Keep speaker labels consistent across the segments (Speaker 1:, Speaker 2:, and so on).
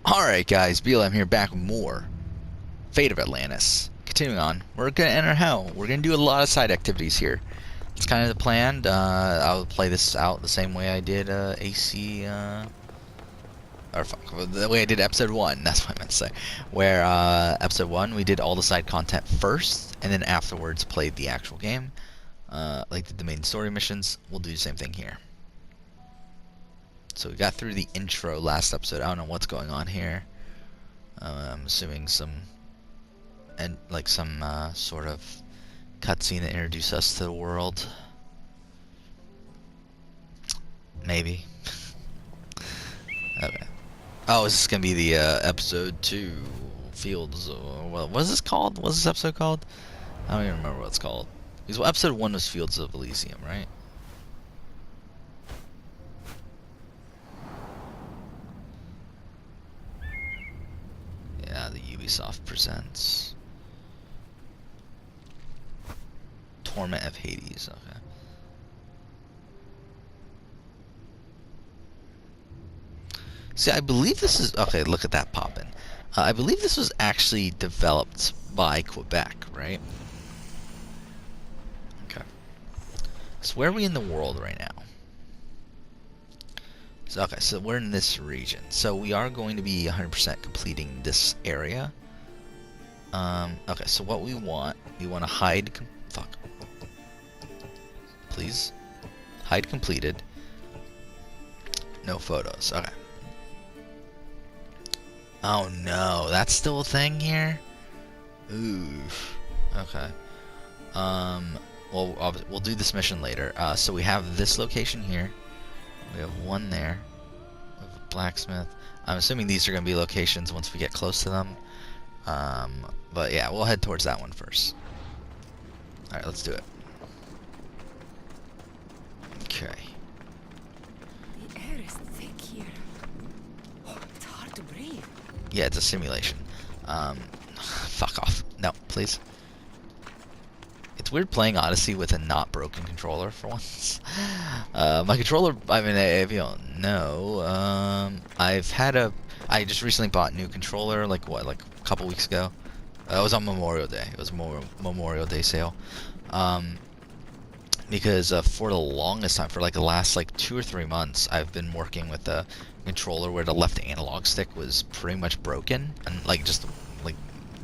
Speaker 1: Alright guys, BLM here, back with more Fate of Atlantis. Continuing on, we're gonna enter hell. We're gonna do a lot of side activities here. It's kind of the plan. I'll play this out the same way I did AC, or fuck, the way I did episode 1, that's what I meant to say. Where episode 1, we did all the side content first, and then afterwards played the actual game. Like the main story missions, we'll do the same thing here. So we got through the intro last episode. I don't know what's going on here. I'm assuming some sort of cutscene that introduces us to the world. Maybe. Okay. Oh, is this gonna be the episode 2 Fields? What is this called? What's this episode called? I don't even remember what it's called. Because episode 1 was Fields of Elysium, right? Yeah, the Ubisoft presents Torment of Hades. Okay. See, I believe this is okay. Look at that poppin'. I believe this was actually developed by Quebec, right? Okay. So where are we in the world right now? So, okay, so we're in this region. So we are going to be 100% completing this area. Okay, so what we want to hide. Fuck. Please. Hide completed. No photos. Okay. Oh no, that's still a thing here? Oof. Okay. Well, we'll do this mission later. So we have this location here. We have one there. We have a blacksmith. I'm assuming these are going to be locations once we get close to them. But yeah, we'll head towards that one first. Alright, let's do it. Okay.
Speaker 2: The air is thick here. Oh, it's hard to breathe.
Speaker 1: Yeah, it's a simulation. Fuck off. No, please. It's weird playing Odyssey with a not broken controller for once. My controller, I mean, if you don't know, I just recently bought a new controller, like a couple weeks ago. It was on Memorial Day. It was Memorial Day sale. Because for the longest time, for like the last 2 or 3 months, I've been working with a controller where the left analog stick was pretty much broken, and just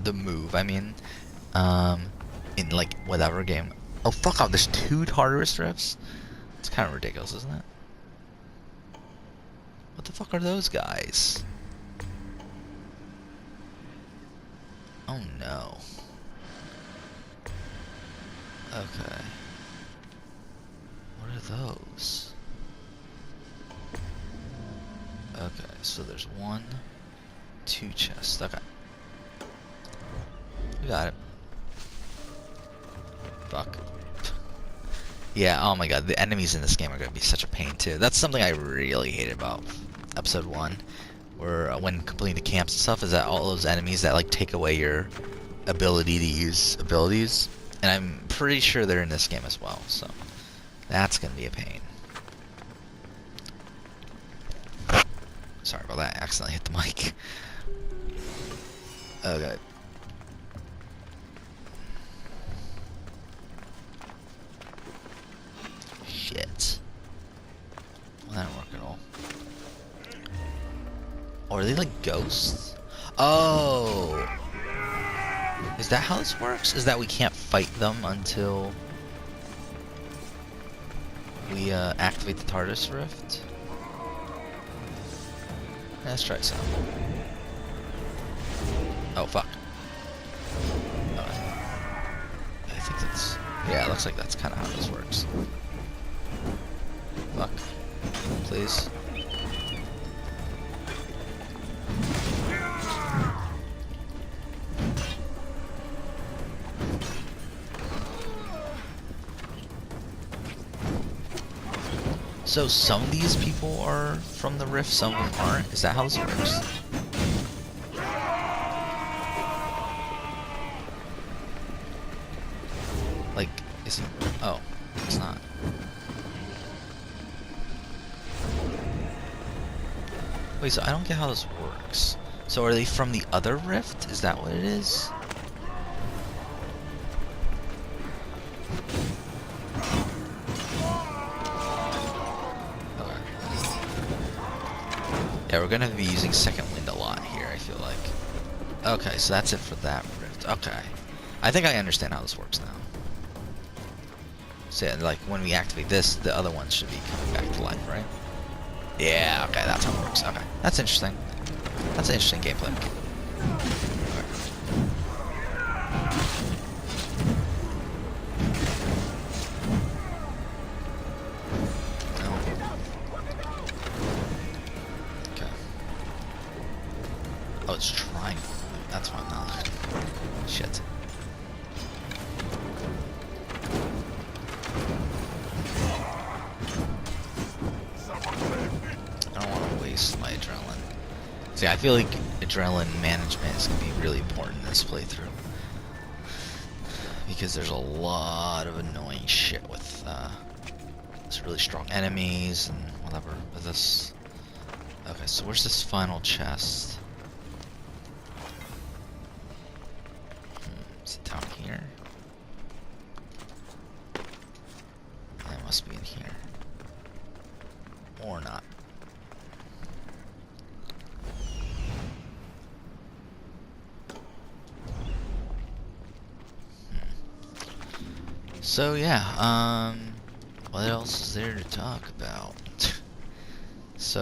Speaker 1: the move. I mean, in whatever game. Oh fuck off! There's 2 Tartarus drifts. It's kind of ridiculous, isn't it? What the fuck are those guys? Oh no. Okay. What are those? Okay, so there's 1, 2 chests. Okay. We got it. Fuck. Yeah, oh my god, the enemies in this game are going to be such a pain too. That's something I really hated about episode 1, where when completing the camps and stuff, is that all those enemies that take away your ability to use abilities, and I'm pretty sure they're in this game as well, so that's going to be a pain. Sorry about that, I accidentally hit the mic. Okay. Shit. Well, that didn't work at all. Or are they like ghosts? Oh! Is that how this works? Is that we can't fight them until we activate the Tartarus Rift? Let's try some. Oh, fuck. I think that's... Yeah, it looks like that's kind of how this works. Fuck. Please. So some of these people are from the Rift, some of them aren't? Is that how this works? Is he? Oh, it's not. Wait, so I don't get how this works. So are they from the other rift? Is that what it is? Okay. Yeah, we're gonna be using second wind a lot here, I feel like. Okay, so that's it for that rift. Okay. I think I understand how this works now. So yeah, like when we activate this, the other ones should be coming back to life, right? Yeah, okay, that's how it works. Okay, that's interesting. That's an interesting gameplay. Okay. No. Okay. Oh, it's trying. That's why I'm not. Shit. I don't want to waste my adrenaline. See, I feel like adrenaline management is going to be really important in this playthrough. Because there's a lot of annoying shit with some really strong enemies and whatever with this. Okay, so where's this final chest? Is it down here? It must be in here. Or not. So yeah, what else is there to talk about? So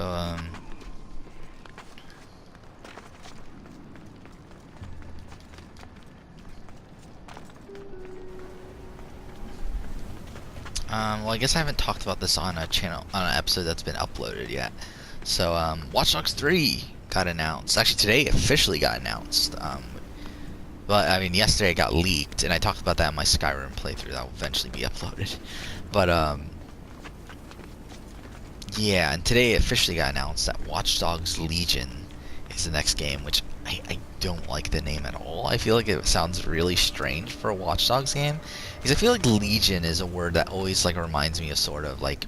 Speaker 1: well, I guess I haven't talked about this on a channel, on an episode that's been uploaded yet. So, Watch Dogs 3 got announced. Actually, today officially got announced. But, I mean, yesterday it got leaked, and I talked about that in my Skyrim playthrough. That will eventually be uploaded. But, yeah, and today it officially got announced that Watch Dogs Legion is the next game, which I don't like the name at all. I feel like it sounds really strange for a Watch Dogs game. Because I feel like Legion is a word that always, like, reminds me of sort of, like,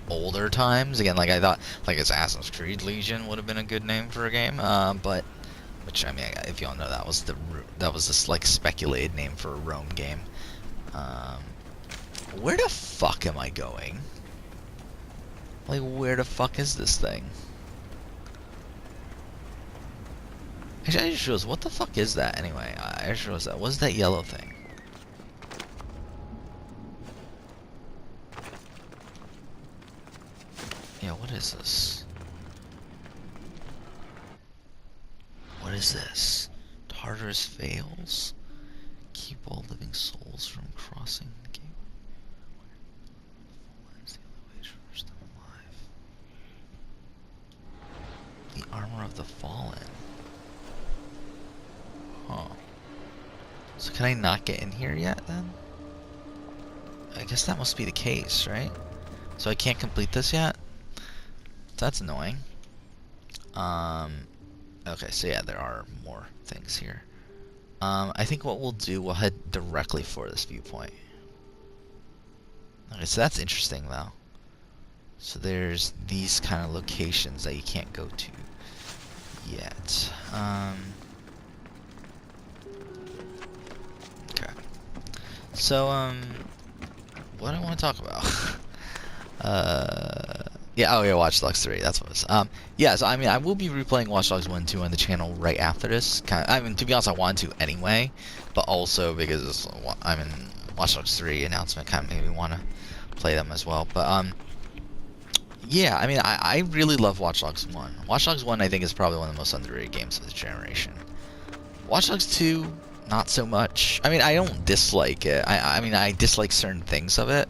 Speaker 1: older times. Again, like, I thought, like, Assassin's Creed Legion would have been a good name for a game. But, which, I mean, if y'all know, that was this, like, speculated name for a Rome game. Where the fuck am I going? Like, where the fuck is this thing? Actually, I just realized, what the fuck is that anyway? I just realized that. What's that yellow thing? Yeah, what is this? What is this? Tartarus fails? Keep all living souls from crossing the gate. The armor of the fallen. Huh. So can I not get in here yet then? I guess that must be the case, right? So I can't complete this yet? That's annoying. Okay, so yeah, there are more things here. I think what we'll do, we'll head directly for this viewpoint. Okay, so that's interesting though. So there's these kind of locations that you can't go to yet. Okay. So, what do I want to talk about? Yeah, oh yeah, Watch Dogs 3, that's what it was. Yeah, so I mean, I will be replaying Watch Dogs 1 and 2 on the channel right after this. I mean, to be honest, I wanted to anyway, but also because, I mean, Watch Dogs 3 announcement kind of made me want to play them as well. But, yeah, I mean, I really love Watch Dogs 1. Watch Dogs 1, I think, is probably one of the most underrated games of this generation. Watch Dogs 2, not so much. I mean, I don't dislike it. I mean, I dislike certain things of it.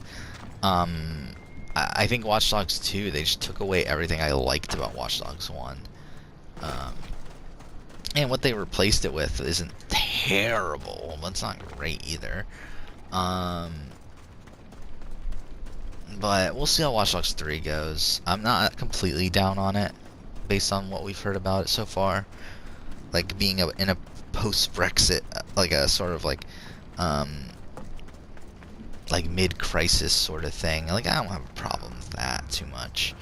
Speaker 1: I think Watch Dogs 2, they just took away everything I liked about Watch Dogs 1. And what they replaced it with isn't terrible, but it's not great either. But we'll see how Watch Dogs 3 goes. I'm not completely down on it, based on what we've heard about it so far. Like, being in a post-Brexit, like a sort of like mid-crisis sort of thing. Like, I don't have a problem with that too much.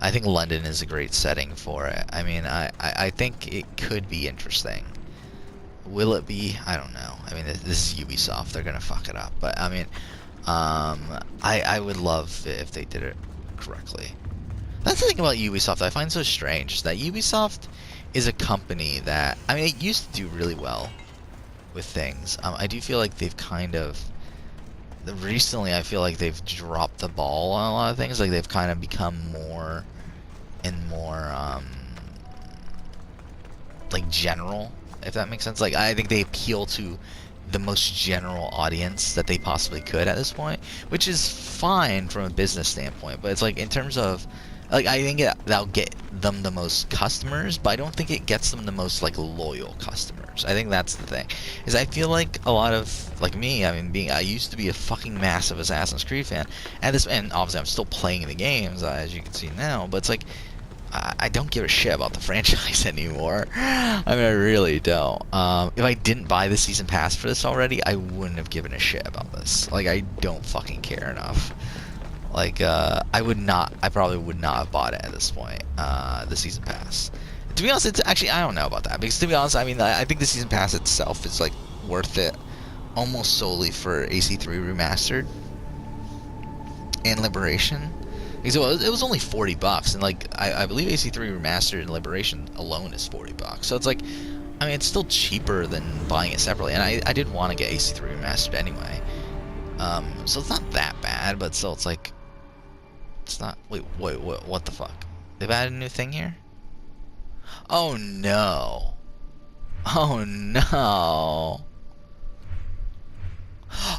Speaker 1: I think London is a great setting for it. I mean, I think it could be interesting. Will it be? I don't know. I mean, this is Ubisoft. They're gonna fuck it up. But I mean, I would love it if they did it correctly. That's the thing about Ubisoft I find so strange, that Ubisoft is a company that, I mean, it used to do really well with things. I do feel like they've kind of, recently I feel like they've dropped the ball on a lot of things. Like they've kind of become more and more, like general, if that makes sense. Like I think they appeal to the most general audience that they possibly could at this point, which is fine from a business standpoint. But it's like in terms of, like, I think that'll get them the most customers, but I don't think it gets them the most like loyal customers. I think that's the thing. Is I feel like a lot of, like me, I mean, I used to be a fucking massive Assassin's Creed fan, and obviously I'm still playing the games, as you can see now. But it's like I don't give a shit about the franchise anymore. I mean, I really don't. If I didn't buy the season pass for this already, I wouldn't have given a shit about this. Like, I don't fucking care enough. Like, I probably would not have bought it at this point, the season pass. To be honest, it's actually, I don't know about that, because to be honest, I mean, I think the season pass itself is, like, worth it almost solely for AC3 Remastered and Liberation. Because it was only $40, and like I believe AC3 Remastered and Liberation alone is $40. So it's like, I mean, it's still cheaper than buying it separately. And I did want to get AC3 Remastered anyway. So it's not that bad, but still, it's like, it's not. Wait, what the fuck? They've added a new thing here? Oh no! Oh no!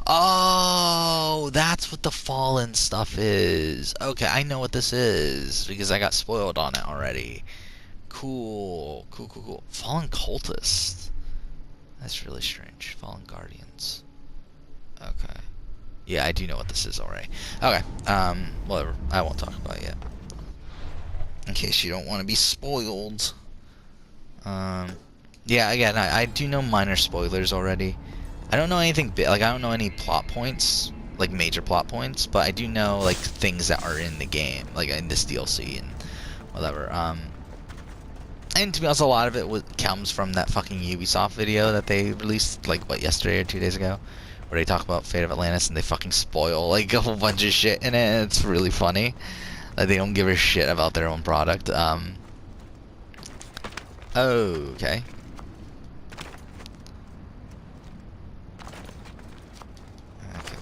Speaker 1: Oh, that's what the Fallen stuff is. Okay, I know what this is because I got spoiled on it already. Cool. Fallen Cultists. That's really strange. Fallen Guardians. Okay. Yeah, I do know what this is already. Okay. Whatever. I won't talk about it yet. In case you don't want to be spoiled. Yeah, again, I do know minor spoilers already. I don't know anything big, like I don't know any plot points, like major plot points, but I do know like things that are in the game, like in this DLC and whatever. And to be honest, a lot of it comes from that fucking Ubisoft video that they released, like what, yesterday or 2 days ago, where they talk about Fate of Atlantis and they fucking spoil like a whole bunch of shit in it. And it's really funny. Like they don't give a shit about their own product. Okay.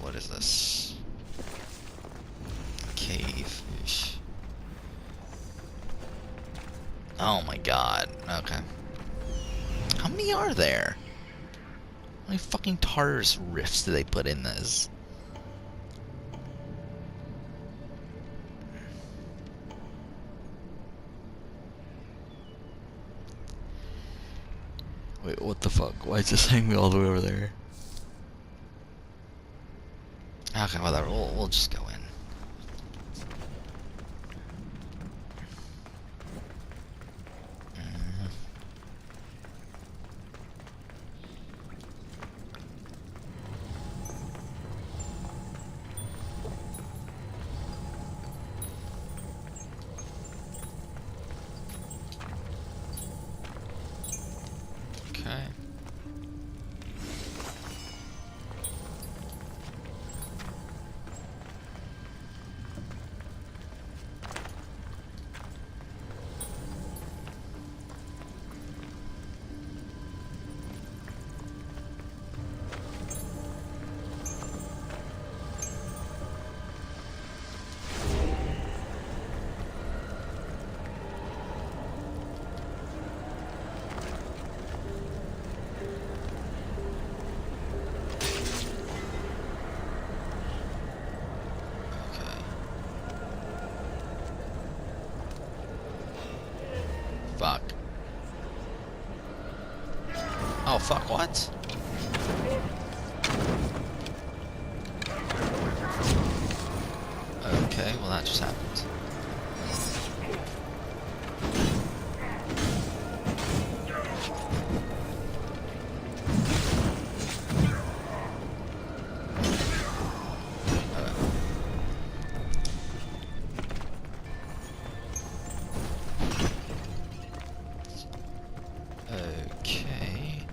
Speaker 1: What is this? Cave. Oh my god. Okay. How many are there? How many fucking Tartarus rifts do they put in this? Wait, what the fuck? Why is this taking me all the way over there? Okay, whatever. We'll just go in. Okay. Fuck. Oh, fuck, what? Okay, well that just happened. Okay.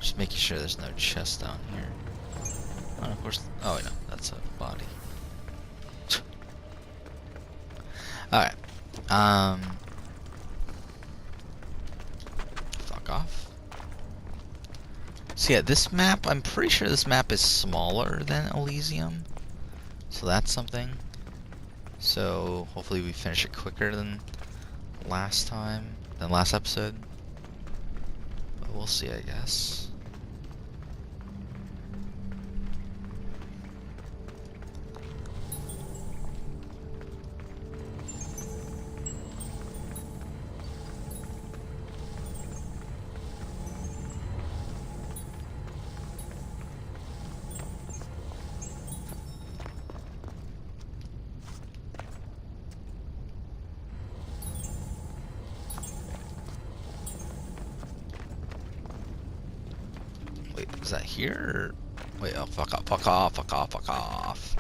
Speaker 1: Just making sure there's no chest down here. Oh, of course. Oh, no, that's a body. Alright. Fuck off. So yeah, this map, I'm pretty sure this map is smaller than Elysium. So that's something. So hopefully we finish it quicker than last episode. But we'll see, I guess. Wait, is that here? Or... Wait, oh, fuck off, fuck off, fuck off, fuck off.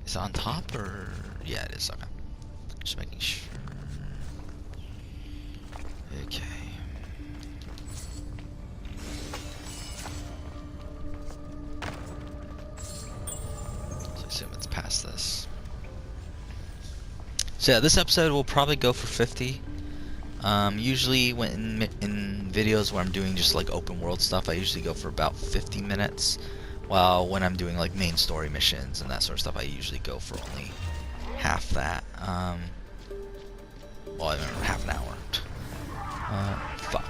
Speaker 1: Is it on top or... Yeah, it is, okay. Just making sure. Okay. So I assume it's past this. So yeah, this episode will probably go for 50. Usually when in videos where I'm doing just like open world stuff, I usually go for about 50 minutes. While when I'm doing like main story missions and that sort of stuff, I usually go for only half that. Well, I don't know, half an hour. Fuck.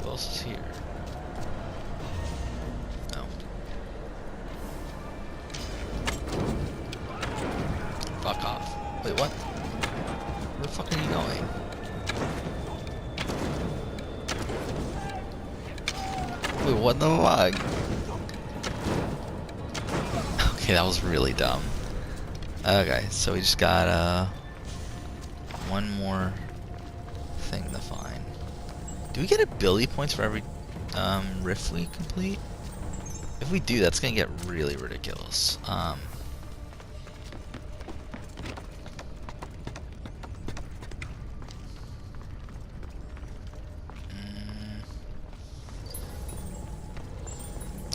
Speaker 1: Who else is here? No. Fuck off. Wait, what? Where the fuck are you going? Wait, what the fuck? Okay, that was really dumb. Okay, so we just got one more thing to find. Do we get ability points for every rift we complete? If we do, that's gonna get really ridiculous. Alright,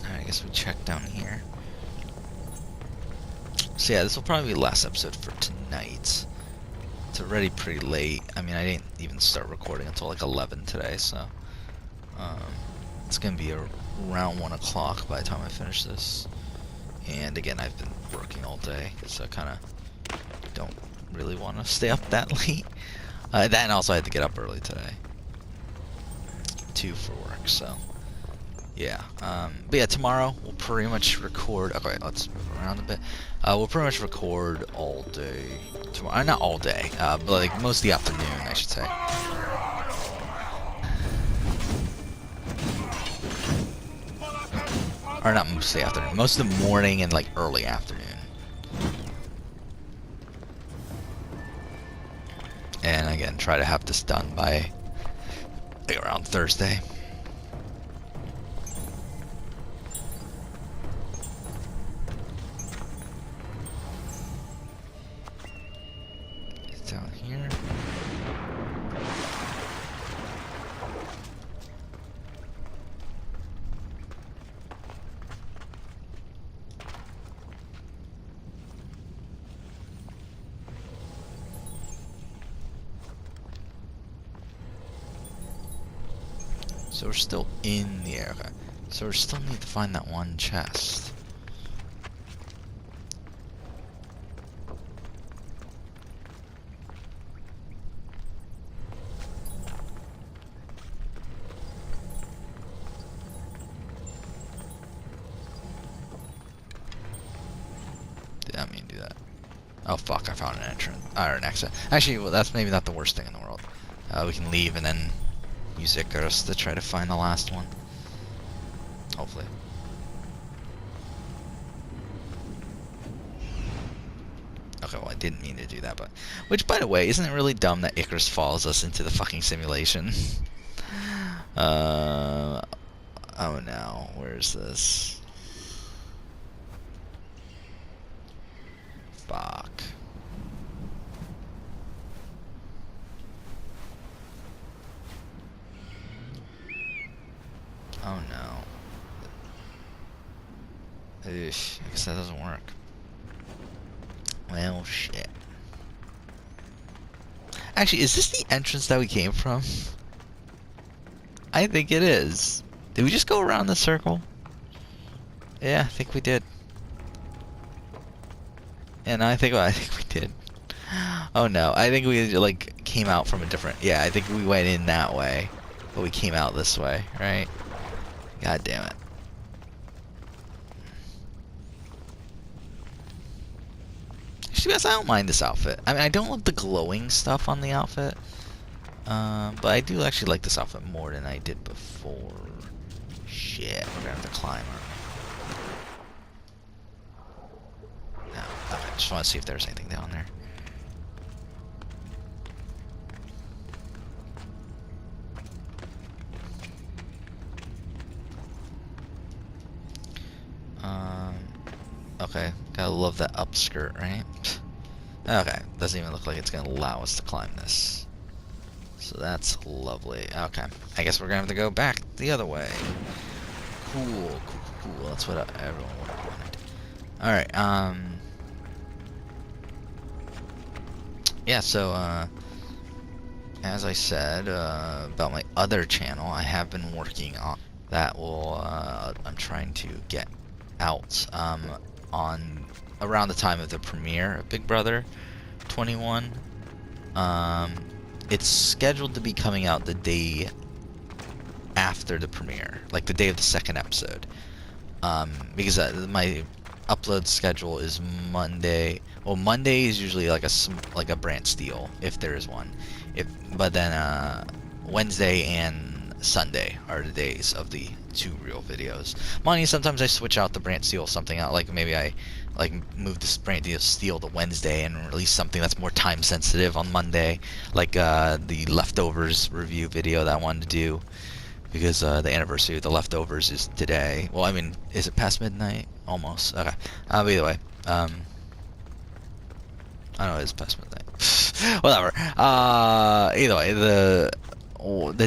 Speaker 1: I guess we check down here. So yeah, this will probably be the last episode for tonight. It's already pretty late. I mean, I didn't even start recording until like 11 today, so it's gonna be around 1 o'clock by the time I finish this. And again, I've been working all day, so I kind of don't really want to stay up that late. Then also I had to get up early today, too, for work. So yeah, but yeah, tomorrow we'll pretty much record. Okay, let's move around a bit. We'll pretty much record all day tomorrow. Not all day, but like most of the afternoon, I should say. Or not most of the afternoon, most of the morning and like early afternoon. And again, try to have this done by like around Thursday. It's down here. So we're still in the air. Okay. So we still need to find that one chest. Did that mean do that? Oh fuck, I found an entrance. Or an exit. Actually, well, that's maybe not the worst thing in the world. We can leave and then use Icarus to try to find the last one. hopefully. Okay, well, I didn't mean to do that, but... Which, by the way, isn't it really dumb that Icarus follows us into the fucking simulation? Oh no, where's this? Fuck. Oh no. Eesh, I guess that doesn't work. Well, shit. Actually, is this the entrance that we came from? I think it is. Did we just go around the circle? Yeah, I think we did. And I think we did. Oh no, I think we like came out from a different. Yeah, I think we went in that way, but we came out this way, right? God damn it. Actually, guys, I don't mind this outfit. I mean, I don't love the glowing stuff on the outfit, but I do actually like this outfit more than I did before. Shit, we're gonna have to climb, aren't we? No, okay, I just want to see if there's anything down there. Okay, gotta love that upskirt, right? Okay, doesn't even look like it's gonna allow us to climb this. So that's lovely. Okay, I guess we're gonna have to go back the other way. Cool. That's what everyone would have wanted. Alright, yeah, so, as I said, about my other channel, I have been working on that I'm trying to get out, on around the time of the premiere of Big Brother 21. It's scheduled to be coming out the day after the premiere, like the day of the second episode, because my upload schedule is Monday. Well, Monday is usually like a Brant Steele, if there is one. But then Wednesday and Sunday are the days of the 2 real videos. Mind you, sometimes I switch out the Brant Steele something out, like maybe I like move this Brant Steele to Wednesday and release something that's more time sensitive on Monday, like the Leftovers review video that I wanted to do, because the anniversary of the Leftovers is today. Well, I mean, is it past midnight? Almost. Okay. But either way, I know it's past midnight. Whatever. Either way, the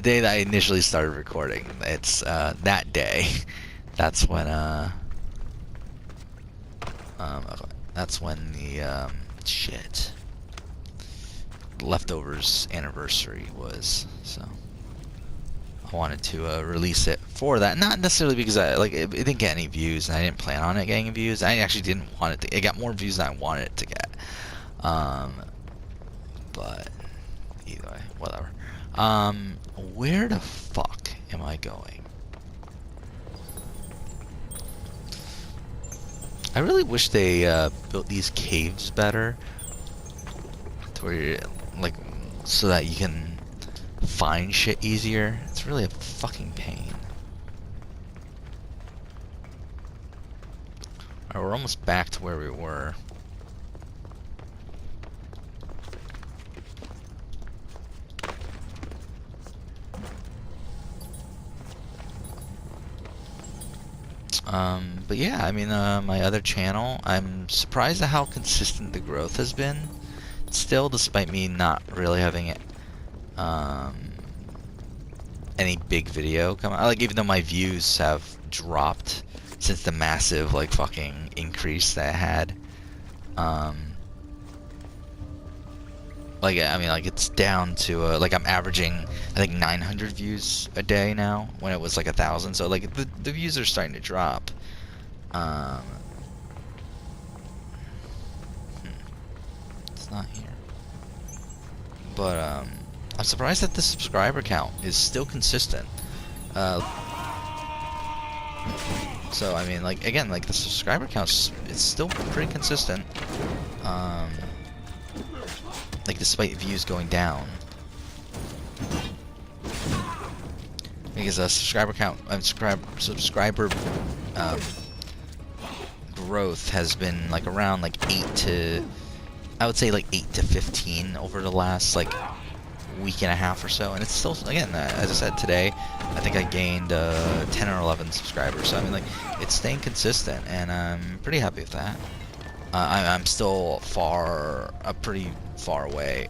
Speaker 1: day that I initially started recording, it's that day. That's when okay, that's when the shit Leftovers anniversary was. So I wanted to release it for that, not necessarily because it didn't get any views, and I didn't plan on it getting views. I actually didn't want it to. It got more views than I wanted it to get. But either way, whatever. Where the fuck am I going? I really wish they built these caves better, to where you're, like, so that you can find shit easier. It's really a fucking pain. Alright, we're almost back to where we were. But yeah, I mean, my other channel, I'm surprised at how consistent the growth has been still, despite me not really having it, any big video come out. Like, even though my views have dropped since the massive, like, fucking increase that I had. Like, I mean, like, it's down to, like, I'm averaging, I think, 900 views a day now, when it was, like, 1,000. So, like, the views are starting to drop. It's not here. But, I'm surprised that the subscriber count is still consistent. So, I mean, like, again, like, the subscriber count is still pretty consistent. Like, despite views going down. because subscriber count, subscriber growth has been like around like 8 to, I would say like 8 to 15 over the last like week and a half or so, and it's still, again, as I said today, I think I gained 10 or 11 subscribers. So I mean, like, it's staying consistent, and I'm pretty happy with that. I'm still pretty far away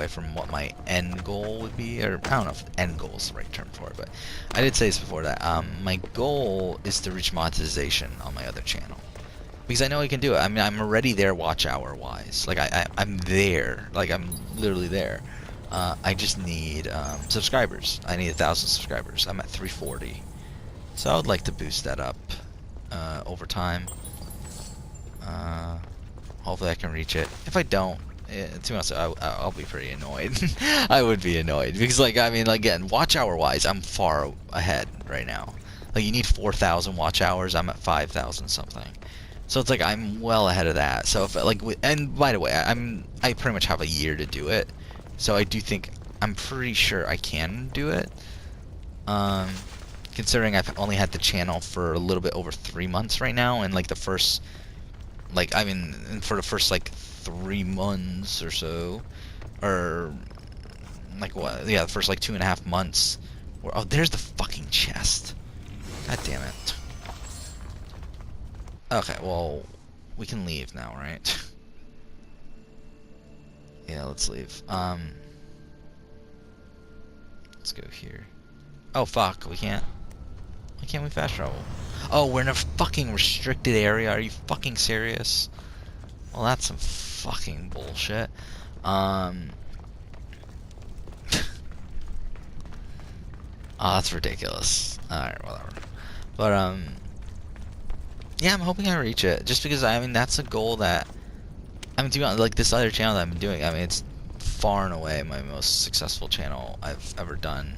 Speaker 1: from what my end goal would be, or I don't know if end goal is the right term for it, but I did say this before, that my goal is to reach monetization on my other channel, because I know I can do it. I mean, I'm already there watch hour wise. Like I'm there, like I'm literally there. I just need subscribers. I need 1,000 subscribers. I'm at 340, so I would like to boost that up over time. Hopefully I can reach it. If I don't, to be honest, I'll be pretty annoyed. I would be annoyed because, like, I mean, like, again, watch hour wise, I'm far ahead right now. Like, you need 4,000 watch hours. I'm at 5,000 something. So it's like I'm well ahead of that. So if, like, and by the way, I pretty much have a year to do it. So I do think, I'm pretty sure I can do it. Considering I've only had the channel for a little bit over 3 months right now, and like the first, like, I mean, for the first like 3 months or so, or like what? Yeah, the first like 2.5 months. Oh, there's the fucking chest. God damn it. Okay, well, we can leave now, right? Yeah, let's leave. Let's go here. Oh fuck, we can't. Why can't we fast travel? Oh, we're in a fucking restricted area. Are you fucking serious? Well, that's some fucking bullshit. Oh, that's ridiculous. Alright, whatever. But, yeah, I'm hoping I reach it. Just because, I mean, that's a goal that, I mean, to be honest, like, this other channel that I've been doing, I mean, it's far and away my most successful channel I've ever done.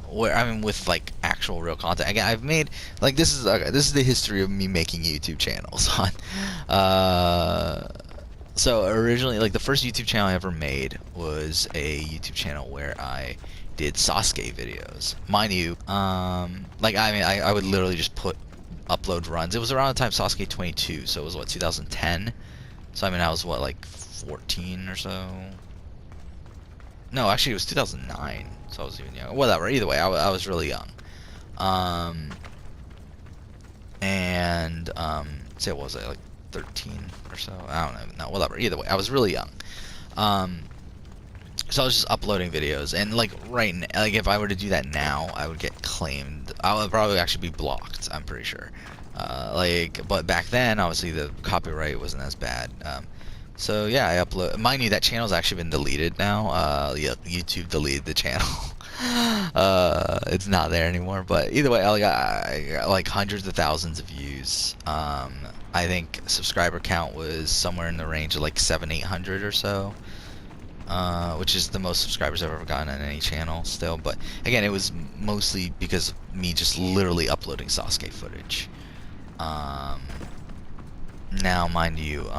Speaker 1: Where, I mean, with, like, actual real content. Again, I've made, like, this is the history of me making YouTube channels on. So originally, like, the first YouTube channel I ever made was a YouTube channel where I did Sasuke videos. Mind you, like, I mean, I would literally just upload runs. It was around the time Sasuke 22, so it was, what, 2010? So, I mean, I was, what, like, 14 or so? No, actually, it was 2009, so I was even young. Whatever, either way, I was really young. Say, what was I, like, 13 or so? I don't know, no, whatever, either way, I was really young. So I was just uploading videos, and, like, like, if I were to do that now, I would get claimed. I would probably actually be blocked, I'm pretty sure. Like, but back then, obviously, the copyright wasn't as bad. So yeah, I upload. Mind you, that channel's actually been deleted now. Yeah, YouTube deleted the channel. It's not there anymore. But either way, I got like hundreds of thousands of views. I think subscriber count was somewhere in the range of like 700-800 or so, which is the most subscribers I've ever gotten on any channel still. But again, it was mostly because of me just literally uploading Sasuke footage. Now, mind you,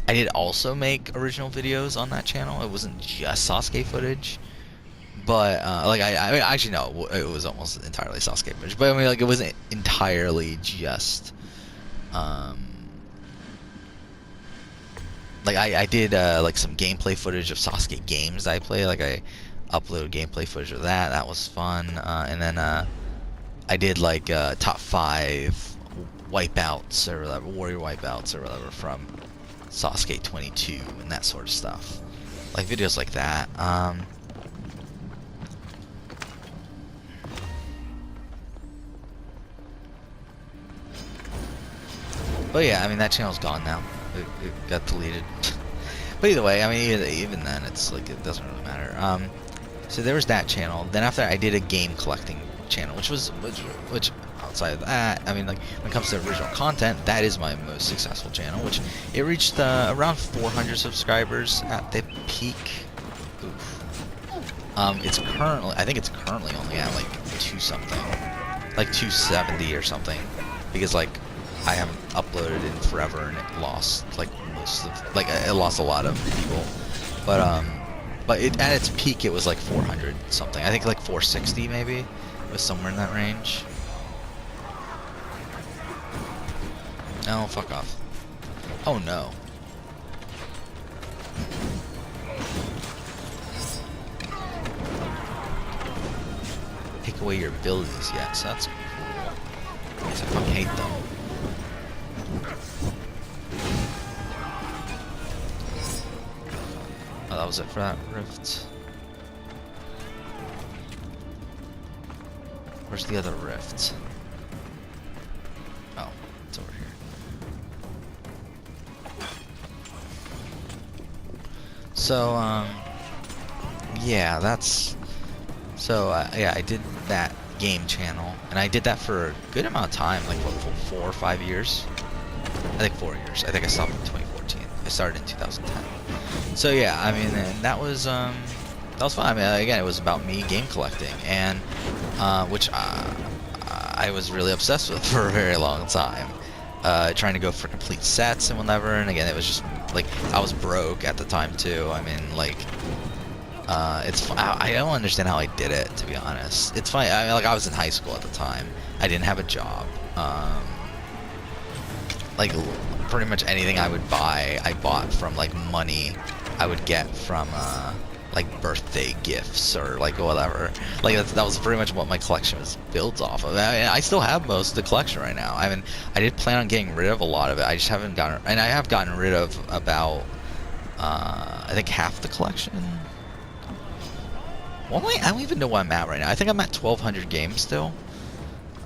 Speaker 1: I did also make original videos on that channel. It wasn't just Sasuke footage, but like I mean, actually no, it was almost entirely Sasuke footage. But I mean, like, it wasn't entirely just like I did like some gameplay footage of Sasuke games that I play. Like, I uploaded gameplay footage of that. That was fun. And then I did like top 5 wipeouts or whatever, warrior wipeouts or whatever from Sasuke 22 and that sort of stuff. Like, videos like that. But yeah, I mean, that channel's gone now. It got deleted. But either way, I mean, even then, it's like, it doesn't really matter. So there was that channel. Then after, I did a game collecting channel, which outside of that, I mean, like, when it comes to original content, that is my most successful channel, which it reached around 400 subscribers at the peak. Oof. I think it's currently only at like 2 something, like 270 or something, because like I haven't uploaded in forever and it lost like it lost a lot of people, but at its peak it was like 400 something. I think like 460 maybe. It was somewhere in that range. No, fuck off. Oh no. Take away your abilities, yes, that's cool. Because I fucking hate them. Oh, that was it for that rift. Where's the other rift? Oh, it's over here. So, yeah, that's... So, yeah, I did that game channel, and I did that for a good amount of time, like, what, 4 or 5 years? I think 4 years. I think I stopped in 2014. I started in 2010. So, yeah, I mean, and that was fun. I mean, again, it was about me game collecting, and, which I was really obsessed with for a very long time. Trying to go for complete sets and whatever, and again, it was just, like, I was broke at the time, too. I mean, like... I don't understand how I did it, to be honest. It's funny. I mean, like, I was in high school at the time. I didn't have a job. Like, pretty much anything I would buy, I bought from, like, money I would get from, like, birthday gifts or, like, whatever. Like, that was pretty much what my collection was built off of. I mean, I still have most of the collection right now. I mean, I did plan on getting rid of a lot of it. I just haven't gotten... And I have gotten rid of about, I think half the collection. Well, I don't even know where I'm at right now. I think I'm at 1,200 games still.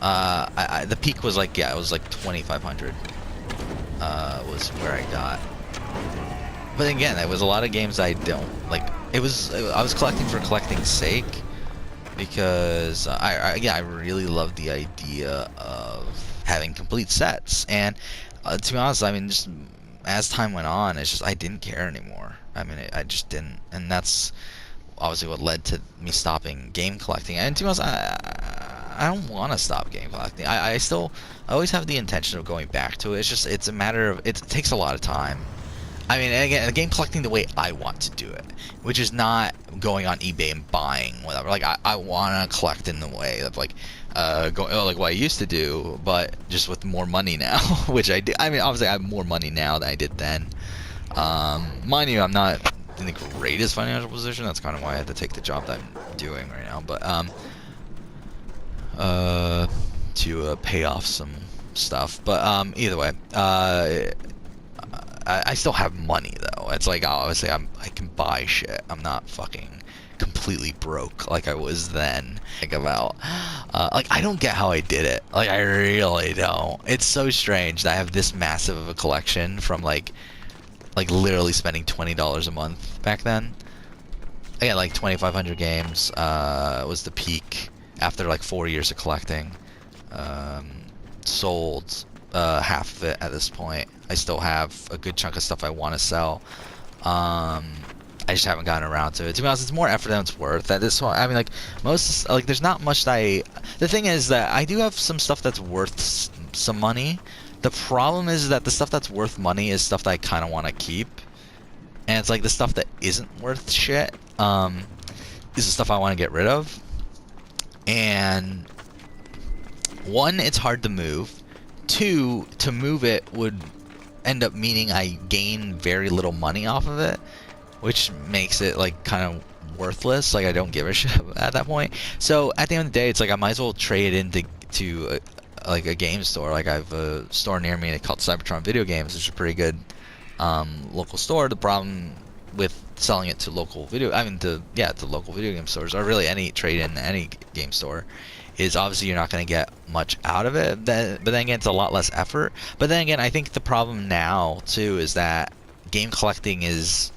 Speaker 1: The peak was like, yeah, it was like 2,500. Was where I got. But again, there was a lot of games I don't like. I was collecting for collecting's sake because I really loved the idea of having complete sets. And to be honest, I mean, just as time went on, it's just I didn't care anymore. I mean, I just didn't, and that's obviously what led to me stopping game collecting. And to be honest, I don't want to stop game collecting. I always have the intention of going back to it. It's just, it's a matter of, it takes a lot of time. I mean, again, game collecting the way I want to do it, which is not going on eBay and buying whatever. Like, I want to collect in the way of, like, like what I used to do, but just with more money now, which I do. I mean, obviously I have more money now than I did then. Mind you, I'm not in the greatest financial position. That's kind of why I had to take the job that I'm doing right now. But to pay off some stuff. But either way, I still have money though. It's like, obviously I can buy shit. I'm not fucking completely broke like I was then. Think about like, I don't get how I did it. Like, I really don't. It's so strange that I have this massive of a collection from like literally spending $20 a month back then. I got like 2,500 games. Was the peak after like 4 years of collecting. Sold half of it at this point. I still have a good chunk of stuff I want to sell. I just haven't gotten around to it. To be honest, it's more effort than it's worth. At this point, I mean, like, most, like, there's not much that the thing is that I do have some stuff that's worth some money. The problem is that the stuff that's worth money is stuff that I kind of want to keep. And it's like the stuff that isn't worth shit is the stuff I want to get rid of. And one, it's hard to move. Two, to move it would end up meaning I gain very little money off of it, which makes it like kind of worthless. Like, I don't give a shit at that point. So at the end of the day, it's like I might as well trade it into like a game store. Like, I have a store near me called Cybertron Video Games, which is a pretty good local store. The problem with selling it to local video, to local video game stores, or really any trade in any game store, is obviously you're not going to get much out of it. But then again, it's a lot less effort. But then again, I think the problem now too is that game collecting is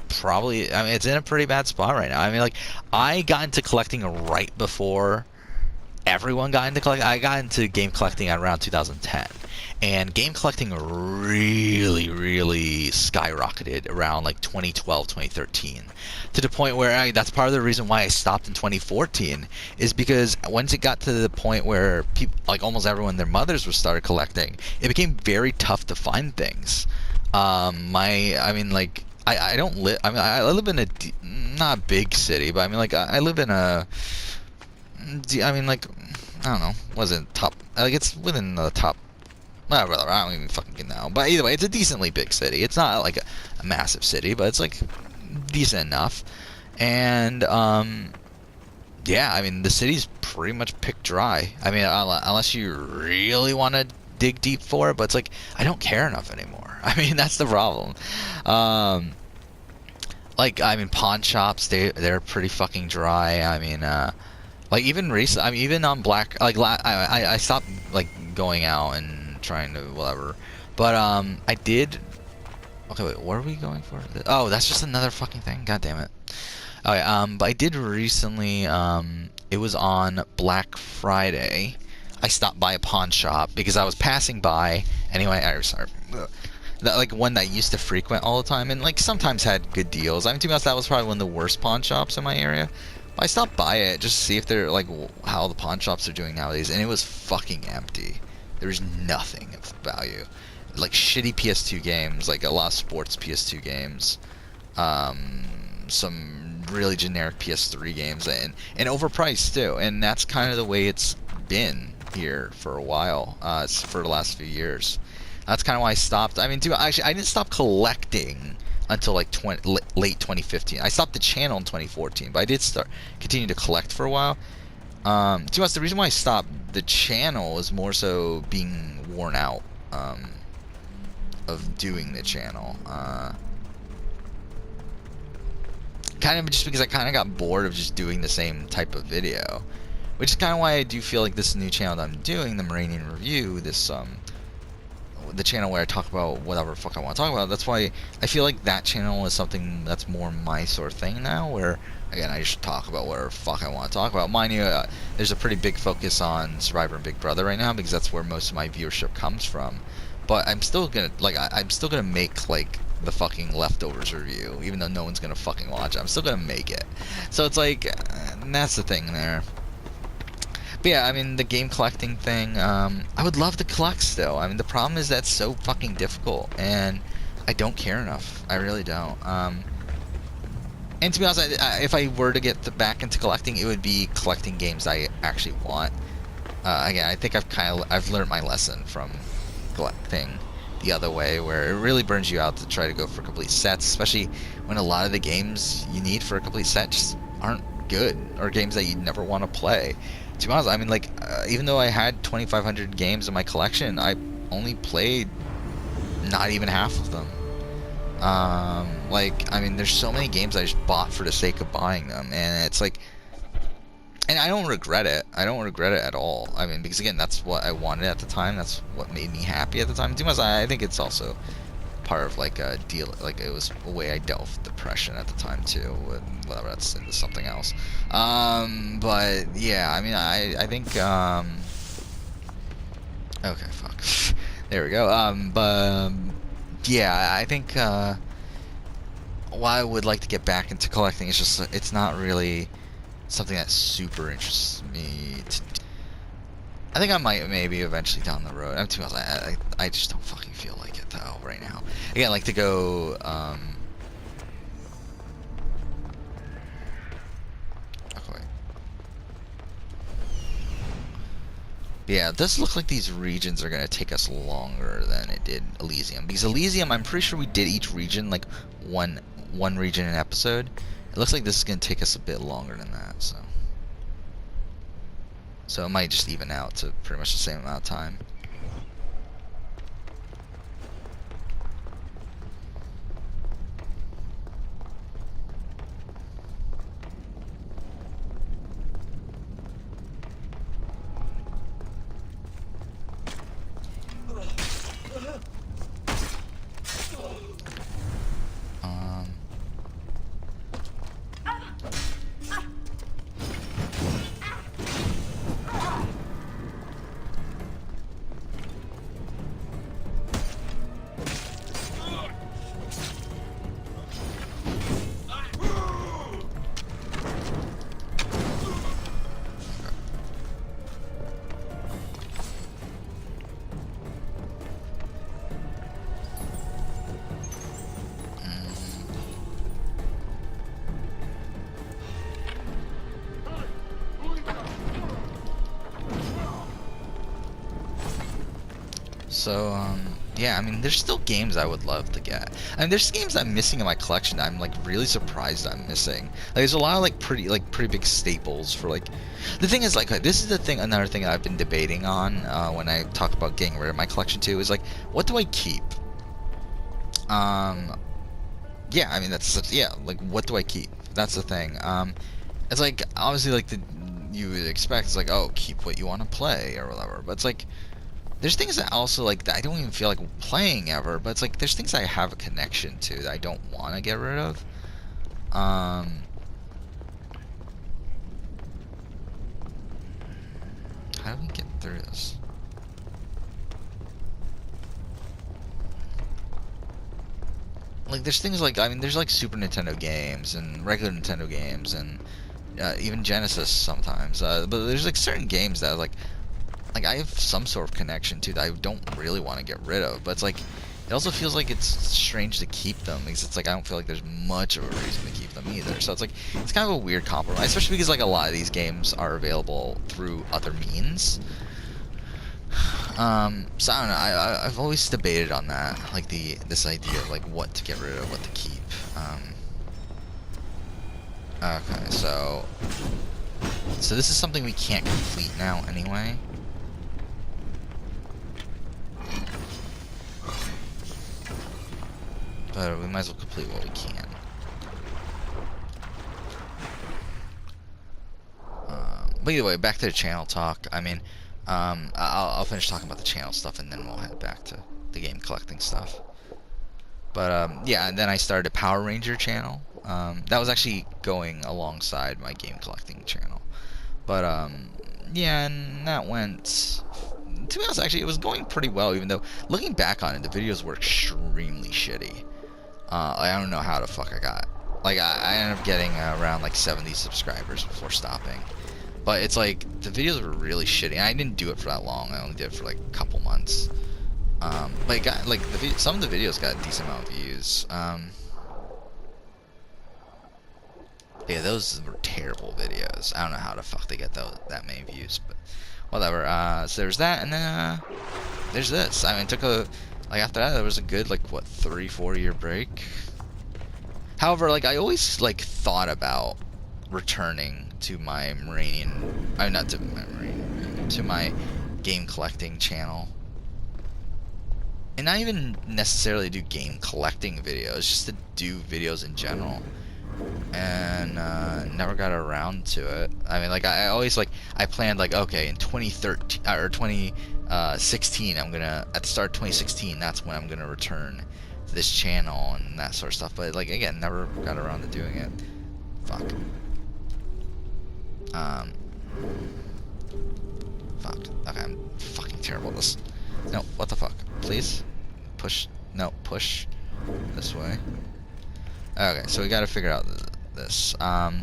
Speaker 1: probably, it's in a pretty bad spot right now. I mean, like, I got into collecting right before everyone got into collecting. I got into game collecting around 2010, and game collecting really skyrocketed around like 2012, 2013, to the point where that's part of the reason why I stopped in 2014, is because once it got to the point where people, like almost everyone, their mothers were started collecting, it became very tough to find things. I don't live, I live in a, not a big city, but I live in a, I mean, like, I don't know. Was it top? Like, it's within the top. Well, whatever. I don't even fucking know. But either way, it's a decently big city. It's not like a massive city, but it's like decent enough. And yeah, I mean, the city's pretty much picked dry. I mean, unless you really want to dig deep for it, but it's like I don't care enough anymore. I mean, that's the problem. Um, like, I mean, pawn shops, they're pretty fucking dry. I mean, like even recent, I mean, even on Black, like I stopped like going out and trying to whatever, but I did. Okay, wait, what are we going for? Oh, that's just another fucking thing. God damn it. Okay, but I did recently. It was on Black Friday. I stopped by a pawn shop because I was passing by. Anyway, I sorry. That like one that I used to frequent all the time and like sometimes had good deals. I mean, to be honest, that was probably one of the worst pawn shops in my area. But I stopped by it just to see if they're like how the pawn shops are doing nowadays, and it was fucking empty. There was nothing of value. Like shitty PS2 games, like a lot of sports PS2 games, some really generic PS3 games, and overpriced too. And that's kind of the way it's been here for a while. For the last few years. That's kind of why I stopped. I mean, dude, actually, I didn't stop collecting until like late 2015. I stopped the channel in 2014, but I did continue to collect for a while. To us, the reason why I stopped the channel is more so being worn out of doing the channel. Kind of just because I kind of got bored of just doing the same type of video, which is kind of why I do feel like this new channel that I'm doing, the Maranian Review, this the channel where I talk about whatever the fuck I want to talk about. That's why I feel like that channel is something that's more my sort of thing now, where again I just talk about whatever the fuck I want to talk about. Mind you, there's a pretty big focus on Survivor and Big Brother right now because that's where most of my viewership comes from. But I'm still gonna I'm still gonna make like the fucking Leftovers review, even though no one's gonna fucking watch it. I'm still gonna make it. So it's like that's the thing there. But yeah, I mean, the game collecting thing, I would love to collect still. I mean, the problem is that's so fucking difficult, and I don't care enough. I really don't. And to be honest, if I were to get back into collecting, it would be collecting games I actually want. Again, I think I've learned my lesson from collecting the other way, where it really burns you out to try to go for complete sets, especially when a lot of the games you need for a complete set just aren't good, or games that you'd never want to play. To be honest, I mean, like, even though I had 2,500 games in my collection, I only played not even half of them. Like, I mean, there's so many games I just bought for the sake of buying them, and it's like, and I don't regret it. I don't regret it at all. I mean, because again, that's what I wanted at the time. That's what made me happy at the time. To be honest, I think it's also part of like a deal, like it was a way I dealt with depression at the time too, whatever, that's into something else. But yeah, I mean, I think okay, fuck. There we go. But yeah, I think why I would like to get back into collecting is just it's not really something that super interests me. I think I might maybe eventually down the road. I'm too honest, I just don't fucking feel like it though right now. Again, I like to go okay. Yeah, it does look like these regions are gonna take us longer than it did Elysium. Because Elysium, I'm pretty sure we did each region like one region an episode. It looks like this is gonna take us a bit longer than that, so. So it might just even out to pretty much the same amount of time. So, yeah, I mean, there's still games I would love to get. I mean, there's games I'm missing in my collection that I'm like really surprised I'm missing. Like, there's a lot of like pretty big staples for like. The thing is, like, this is the thing. Another thing I've been debating on when I talk about getting rid of my collection too is like, what do I keep? Yeah, I mean yeah, like what do I keep? That's the thing. It's like obviously like you would expect it's like, oh, keep what you want to play or whatever, but it's like there's things that also like that I don't even feel like playing ever, but it's like there's things I have a connection to that I don't want to get rid of. How do we get through this? Like there's things like, I mean, there's like Super Nintendo games and regular Nintendo games and even Genesis sometimes, but there's like certain games that like I have some sort of connection to that I don't really want to get rid of, but it's like it also feels like it's strange to keep them because it's like I don't feel like there's much of a reason to keep them either. So it's like it's kind of a weird compromise, especially because like a lot of these games are available through other means. So I don't know. I've always debated on that, like this idea of like what to get rid of, what to keep. Okay, so this is something we can't complete now anyway. But we might as well complete what we can. But either way, back to the channel talk. I mean, I'll finish talking about the channel stuff and then we'll head back to the game collecting stuff. But yeah, and then I started a Power Ranger channel. That was actually going alongside my game collecting channel. But yeah, and that went. To be honest, actually, it was going pretty well. Even though looking back on it, the videos were extremely shitty. I don't know how the fuck I got. Like I ended up getting around like 70 subscribers before stopping. But it's like the videos were really shitty. And I didn't do it for that long. I only did it for like a couple months. But it got like some of the videos got a decent amount of views. Yeah, those were terrible videos. I don't know how the fuck they get that many views, but whatever. So there's that, and then there's this. I mean, it took like after that there was a good like what 3-4 year break. However, like I always like thought about returning to my not to my Marine, to my game collecting channel. And not even necessarily do game collecting videos, just to do videos in general. And never got around to it. I mean, like I always like I planned like, okay, in 2013 or 2016, I'm gonna at the start of 2016, that's when I'm gonna return to this channel and that sort of stuff. But like again, never got around to doing it. Fuck. Fuck. Okay, I'm fucking terrible at this. No, what the fuck? Please? Push. No, push this way. Okay, so we gotta figure out this. I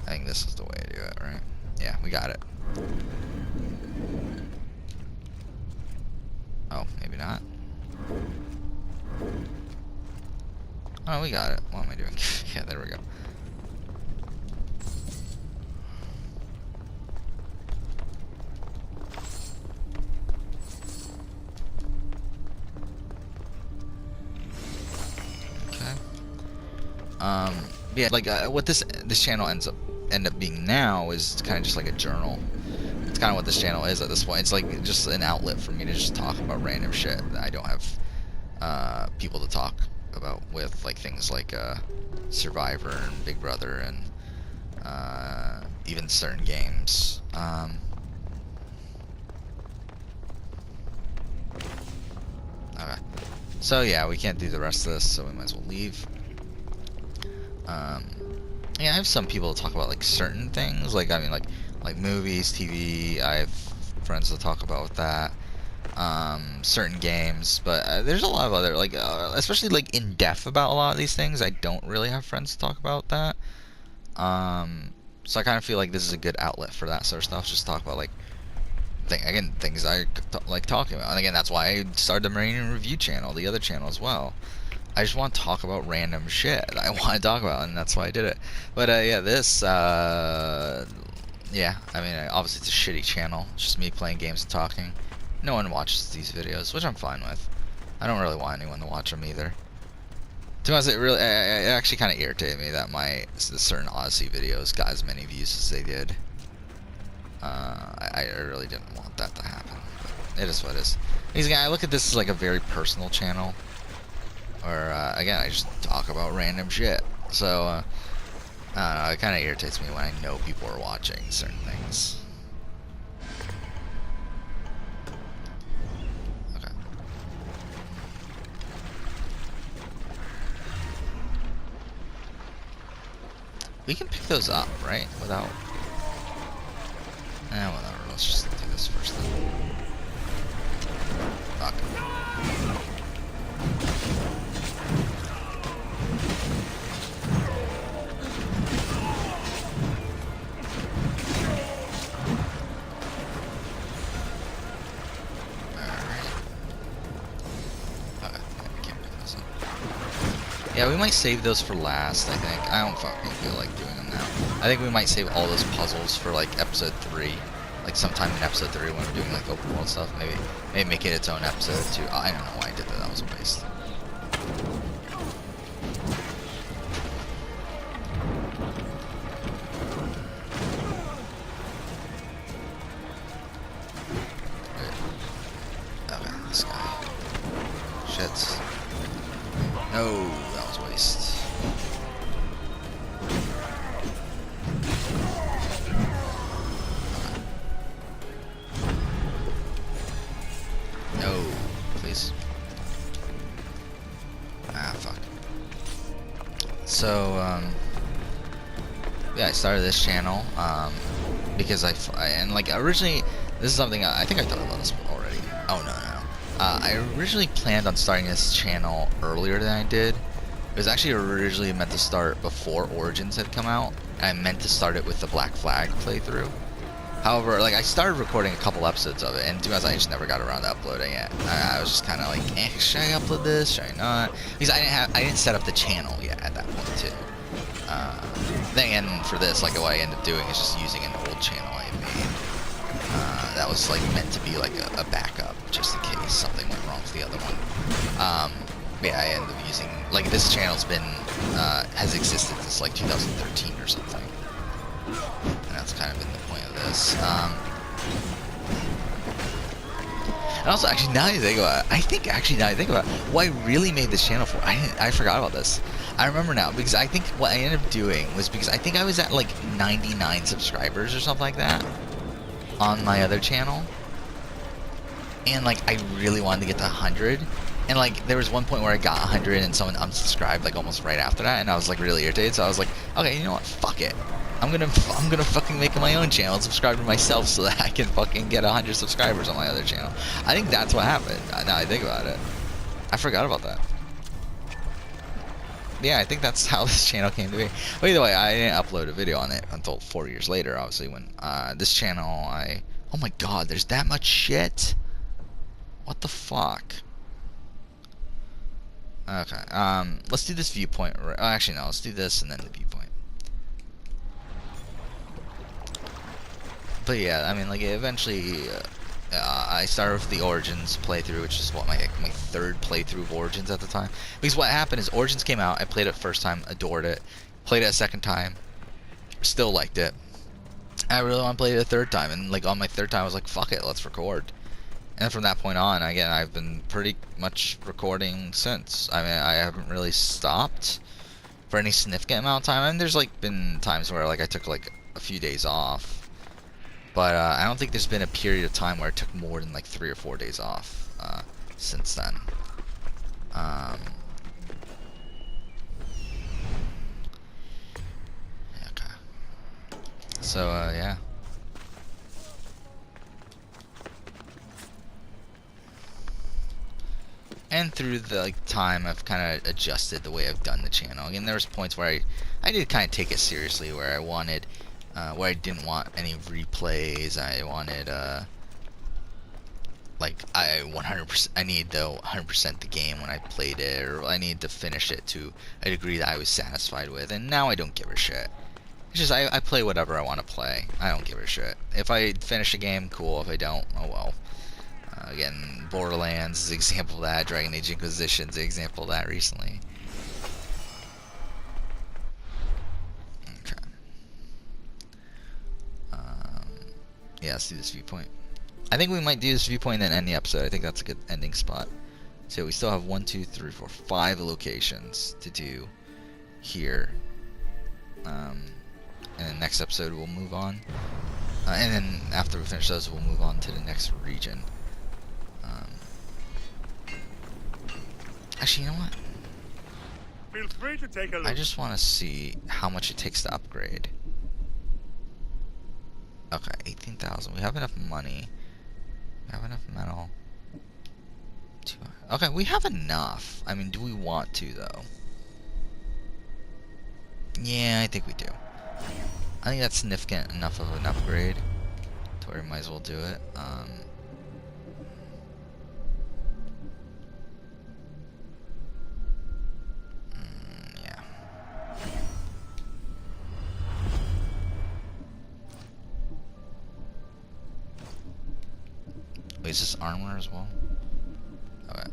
Speaker 1: think this is the way to do it, right? Yeah, we got it. Oh, maybe not. Oh, we got it. What am I doing? Yeah, there we go. Yeah, like what this channel end up being now is kind of just like a journal. It's kind of what this channel is at this point. It's like just an outlet for me to just talk about random shit that I don't have people to talk about with, like things like Survivor and Big Brother and even certain games. Okay, so yeah, we can't do the rest of this, so we might as well leave. Yeah, I have some people to talk about like certain things, like I mean like movies, TV. I have friends to talk about with that. Certain games, but there's a lot of other like especially like in depth about a lot of these things. I don't really have friends to talk about that. So I kind of feel like this is a good outlet for that sort of stuff. Just talk about like things I like talking about. And again, that's why I started the Marine Review channel, the other channel as well. I just want to talk about random shit that I want to talk about, and that's why I did it. But yeah, this Yeah, I mean, obviously it's a shitty channel. It's just me playing games and talking. No one watches these videos, which I'm fine with. I don't really want anyone to watch them either. To be honest, it actually kind of irritated me that certain Odyssey videos got as many views as they did. I really didn't want that to happen. But it is what it is. Because again, I look at this as like a very personal channel. Or, again, I just talk about random shit. So, I don't know, it kind of irritates me when I know people are watching certain things. Okay. We can pick those up, right? Without... whatever. Let's just do this first then. Fuck. Yeah, we might save those for last, I think. I don't fucking feel like doing them now. I think we might save all those puzzles for, like, episode 3. Like, sometime in episode 3 when we're doing, like, open world stuff. Maybe make it its own episode, too. I don't know why I did that. That was a waste. Okay, this guy. Shit. No, that was a waste. No, please. Ah, fuck. So, yeah, I started this channel, because and like originally, this is something I think I've done about this already. Oh, no. I originally planned on starting this channel earlier than I did. It was actually originally meant to start before Origins had come out. I meant to start it with the Black Flag playthrough. However, like, I started recording a couple episodes of it, and to be honest, I just never got around to uploading it. I was just kind of like, should I upload this? Should I not? Because I didn't set up the channel yet at that point too. Then again, for this, like, what I ended up doing is just using an old channel I had made. That was like meant to be like a backup, just in case something went wrong with the other one. Yeah, I ended up using, like, this channel's been has existed since like 2013 or something, and that's kind of been the point of this. And also, actually, now that you think about it, what I really made this channel for, I forgot about this. I remember now, because I think what I ended up doing was because I think I was at like 99 subscribers or something like that on my other channel, and like I really wanted to get to 100, and like there was one point where I got 100 and someone unsubscribed like almost right after that, and I was like really irritated. So I was like, okay, you know what, fuck it, I'm gonna fucking make my own channel and subscribe to myself so that I can fucking get 100 subscribers on my other channel. I think that's what happened. Now I think about it, I forgot about that. Yeah, I think that's how this channel came to be. But either way, I didn't upload a video on it until 4 years later, obviously, when this channel, oh my god, there's that much shit? What the fuck? Okay, let's do this viewpoint. Actually, no, let's do this and then the viewpoint. But yeah, I mean, like, eventually, I started with the Origins playthrough, which is what my third playthrough of Origins at the time. Because what happened is Origins came out, I played it first time, adored it, played it a second time, still liked it. I really want to play it a third time, and like on my third time I was like, fuck it, let's record. And from that point on, again, I've been pretty much recording since. I mean, I haven't really stopped for any significant amount of time, and there's like been times where like I took like a few days off. But I don't think there's been a period of time where it took more than like 3 or 4 days off since then. Okay. So yeah. And through the like time, I've kind of adjusted the way I've done the channel. Again, there was points where I did kind of take it seriously, where I wanted. Where I didn't want any replays. I wanted, like, I 100%, I need to 100% the game when I played it, or I need to finish it to a degree that I was satisfied with, and now I don't give a shit. It's just I play whatever I want to play. I don't give a shit. If I finish a game, cool. If I don't, oh well. Again, Borderlands is an example of that. Dragon Age Inquisition is an example of that recently. Okay. Yeah, let's do this viewpoint. I think we might do this viewpoint and then end the episode. I think that's a good ending spot. So we still have 1, 2, 3, 4, 5 locations to do here. And then next episode we'll move on. And then after we finish those, we'll move on to the next region. Actually, you know what?
Speaker 3: Feel free to take a look.
Speaker 1: I just want to see how much it takes to upgrade. Okay, 18,000. We have enough money. We have enough metal. Okay, we have enough. I mean, do we want to, though? Yeah, I think we do. I think that's significant enough of an upgrade to where we might as well do it. Yeah. Wait, is this armor as well? Okay,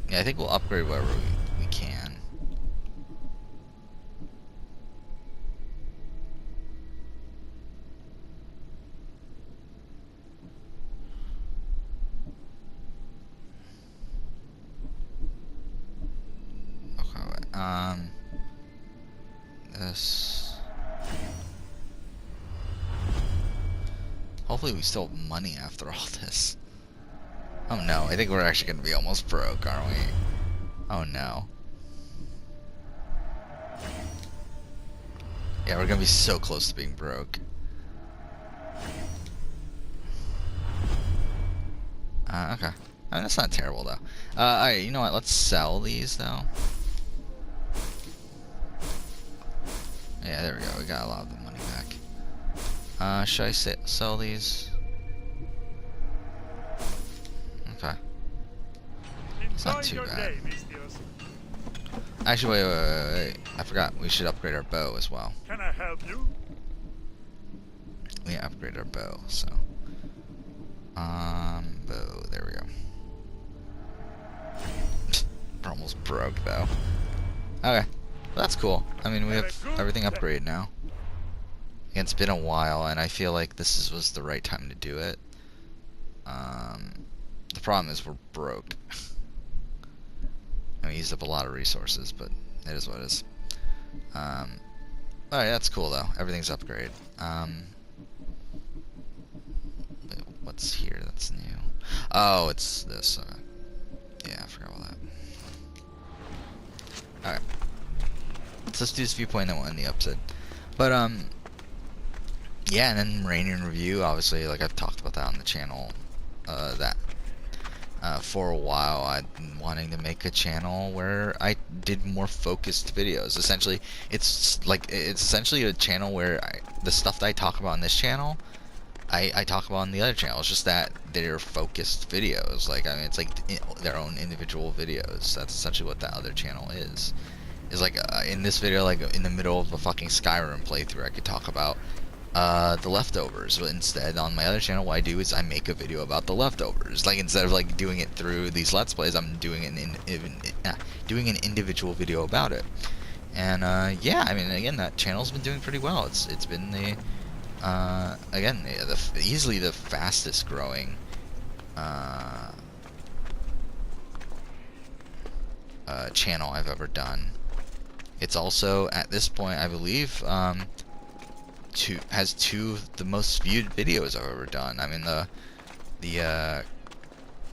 Speaker 1: yeah, I think we'll upgrade wherever we can. Okay, wait, this. Hopefully we still have money after all this. Oh no, I think we're actually gonna be almost broke, aren't we? Oh no. Yeah, we're gonna be so close to being broke. Okay. I mean, that's not terrible though. Alright, you know what? Let's sell these though. Yeah, there we go. We got a lot of the money back. Should I sell these? Okay. It's not too bad. Actually, wait. I forgot. We should upgrade our bow as well.
Speaker 3: Can I help you?
Speaker 1: We upgrade our bow, so. Bow. There we go. We're almost broke though. Okay. Well, that's cool. I mean, we have everything upgraded now. And it's been a while, and I feel like this was the right time to do it. The problem is we're broke. And we used up a lot of resources, but it is what it is. Alright, that's cool though. Everything's upgraded. Wait, what's here that's new? Oh, it's this. Yeah, I forgot about that. Alright. So let's do this viewpoint and then we'll end the episode. But, yeah, and then rating and review, obviously, like I've talked about that on the channel, for a while. I've been wanting to make a channel where I did more focused videos. Essentially, it's essentially a channel where the stuff that I talk about on this channel, I talk about on the other channel. It's just that they're focused videos. Like, I mean, it's like their own individual videos. That's essentially what that other channel is. Is like, in this video, like in the middle of a fucking Skyrim playthrough, I could talk about the leftovers, but instead on my other channel what I do is I make a video about the leftovers. Like, instead of like doing it through these let's plays, I'm doing doing an individual video about it. And yeah, I mean, again, that channel's been doing pretty well. It's been the again, easily the fastest growing channel I've ever done. It's also, at this point, I believe, has two of the most viewed videos I've ever done. I mean, the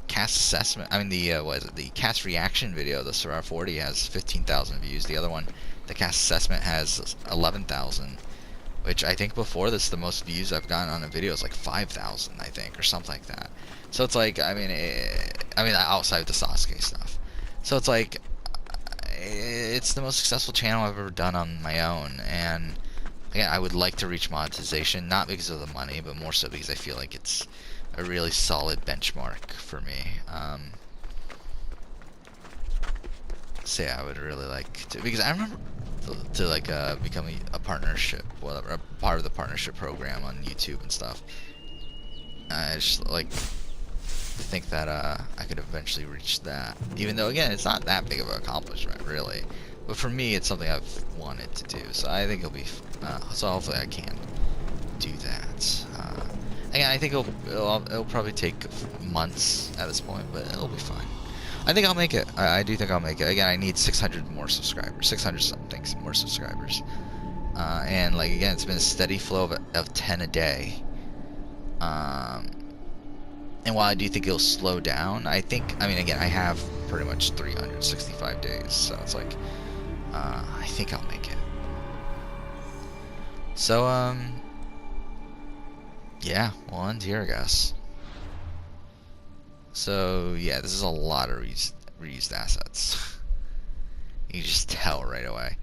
Speaker 1: cast assessment, I mean, the cast reaction video, the Survivor 40, has 15,000 views. The other one, the cast assessment, has 11,000, which I think before this, the most views I've gotten on a video is like 5,000, I think, or something like that. So it's like, I mean, outside of the Sasuke stuff. So it's like, it's the most successful channel I've ever done on my own, and again, I would like to reach monetization, not because of the money, but more so because I feel like it's a really solid benchmark for me. say I would really like to, because I remember to like become a partnership, whatever, a part of the partnership program on YouTube and stuff. I just like think that I could eventually reach that, even though again it's not that big of an accomplishment really, but for me it's something I've wanted to do, so I think it'll be so hopefully I can do that. Again, I think it'll probably take months at this point, but it'll be fine. I think I'll make it. I do think I'll make it. Again, I need 600 more subscribers, 600 something more subscribers, and like again, it's been a steady flow of 10 a day. And while I do think it'll slow down, I mean, again, I have pretty much 365 days, so it's like, I think I'll make it. So, yeah, we'll end here, I guess. So, yeah, this is a lot of reused assets. You can just tell right away.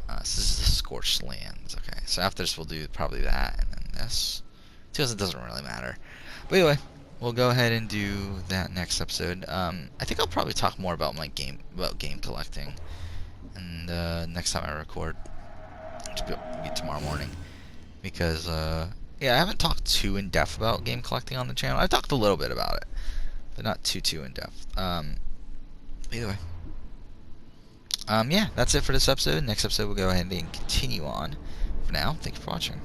Speaker 1: So this is the Scorched lands, okay. So after this, we'll do probably that, and then this. Because it doesn't really matter. But anyway, we'll go ahead and do that next episode. I think I'll probably talk more about my game collecting, and next time I record, which will be tomorrow morning, because yeah, I haven't talked too in depth about game collecting on the channel. I've talked a little bit about it, but not too in depth. Either way, yeah, that's it for this episode. Next episode, we'll go ahead and continue on. For now, thank you for watching.